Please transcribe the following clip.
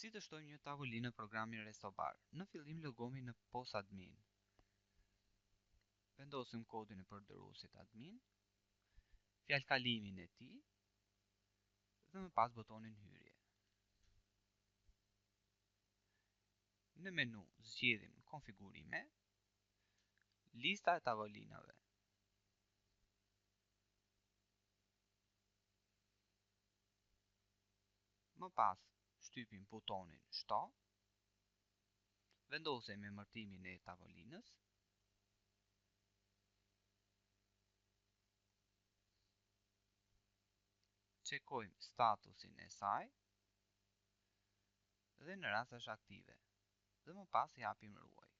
Si të shtojmë një tavolinë në programin Restobar? Në fillim logohemi në posadmin. Vendosim kodin e përdorësit admin, fjalëkalimin e tij dhe më pas botonin hyrje. Në menu zgjedhim konfigurime, lista e tavolinave. Më pas shtypim butonin Shto, vendosim emërtimin e tavolinës, çekojmë statusin e saj dhe në rast është aktive dhe më pas japim ruaj.